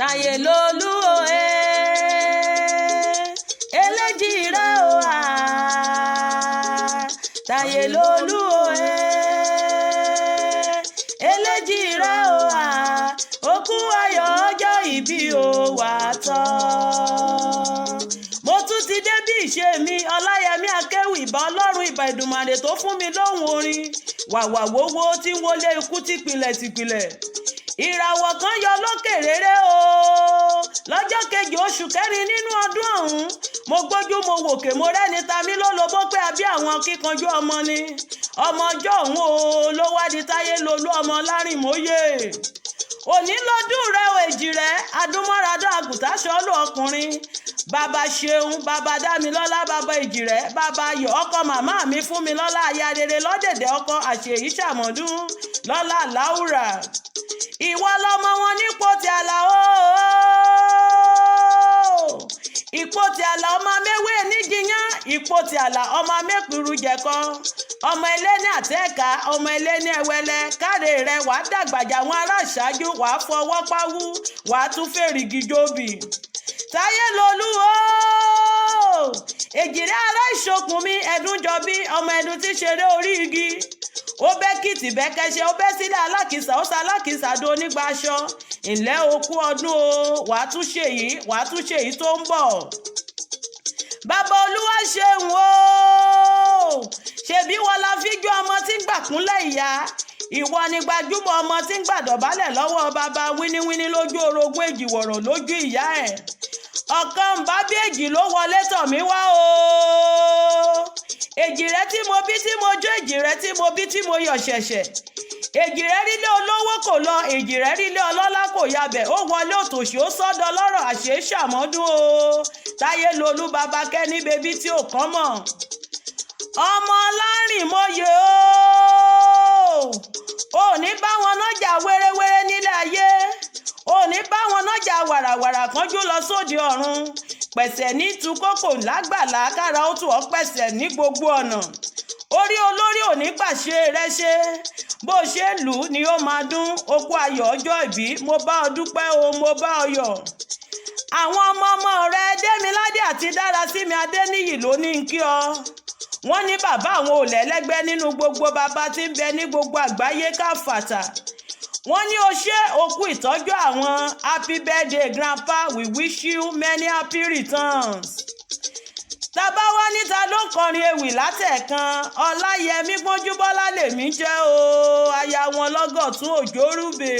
táyé lolú o eléjì rẹ o táyé lolú o eléjì rẹ o òkú ayọ̀ ọjọ́ ìbí o wà tán. mo tún ti dé bí ìṣe mi Ọláyẹmí Akewi ìbà Ọlọ́run ìbà Èdùmàrè tó fún mi lóhùn orin wàwà wowó tí ń wọlé ikú tìpìlẹ̀. ìràwọ̀ kan yọ lókè rere o lọ́jọ́ kejì oṣù kẹrin nínú ọdún ọ̀hún mo gbójú mo wòkè mo rẹ́ni ta mí lólobó pé àbí àwọn kíkanjú ọmọ ni ọmọ ọjọ́ ọ̀hún o ló wá di táyé lolú ọmọ lárìnmóyè. òní lọ́dún rẹ o èjì rẹ adúmọ́radọ́ àgùntà sọ́ọ́lù ọkùnrin bàbá ṣeun bàbá dámilọ́lá bàbá èjì rẹ bàbá ayọ̀ ọkọ màmá mi fún mi lọ́lá aya rere lọ́dẹ̀dẹ̀ ọkọ àṣeyí ṣàmọ́dún lọ́lá láwùrà ìwọ lọmọ wọn nípò tí àlà ipò tí àlà ọmọ mẹ́wé níjìyàn ipò tí àlà ọmọ mẹ́pìrú jẹ̀kọ ọmọ ẹlẹ́ni àtẹ́ẹ̀ká ọmọ ẹlẹ́ni ẹwẹ́lẹ́ káre rẹ wàá dàgbàjà àwọn ará ìṣáájú wàá fọwọ́ páwú wàá tún fèrègì jóbì táyé lolú èjìrẹ́ ará ìṣokùn mi ẹ̀dúnjọbí ọmọ ẹ̀dùn tí ṣeré orí igi ó bẹ́ kìtì bẹ́ kẹṣẹ ó bẹ́ sílẹ̀ alákìsà ó sa alákìsà do onígbà aṣọ ìlẹ́ okú ọdún o wàá tún ṣèyí tó ń bọ̀. bàbá olúwa ṣeun o ṣebí wọn la fíjú ọmọ tí ń gbàkúnlẹ̀ ìyá ìwọ ni gbajúmọ̀ ọmọ tí ń gbàdọ̀bálẹ̀ lọ́wọ́ bàbá wíníwíní lójú orogún èjìwọ̀rọ̀ lójú ìyá ẹ̀ ọ̀kan bá bí èjì ló wọlé tọ̀ mí wá o èjì rẹ tí mo bí tí mo jó èjì rẹ tí mo bí tí mo yọ̀ ṣẹ̀ṣẹ̀ èjì rẹ rílé olówó kò lọ èjì rẹ rílé ọlọ́lá kò yabẹ̀ ó wọlé òtòṣì ó sọ́dọ̀ lọ́rọ̀ àṣẹ ṣàmọ́dún o táyé lolú bàbá kẹ́ni bèbí tí ò kán mọ̀ ọmọ lárìnmóyè o ní bá wọn nájà wéréwéré nílé ayé ò ní bá wọn nájà wàràwàrà kánjú lọ sóde ọ̀run pẹ̀sẹ̀ ní tu kókò lágbàlá kára ó tù ọ́ pẹ̀sẹ̀ ní gbogbo ọ̀nà orí olórí ò ní pàṣẹ rẹ ṣe bó ṣe lù ú ni ó máa dún okú ayọ̀ ọjọ́ ìbí mo bá ọ dúpẹ́ o mo bá ọ yọ̀ àwọn ọmọ rẹ Démiládé àti Dárasími Adéníyì ló ní kí ọ wọ́n ní bàbá àwọn ò lẹ́lẹ́gbẹ́ nínú gbogbo bàbá tí ń bẹ ní gbogbo àgbáyé káfàtà wọ́n ní o ṣe òkú ìtọ́jú àwọn happy birthday grandpa we wish you many happy returns. tàbá wá níta ló kọrin ewì látẹ̀kan Ọláyẹmí Gbójúbọ́lá lèmi jẹ́ o aya wọn lọ́gọ̀tún òjórùbè.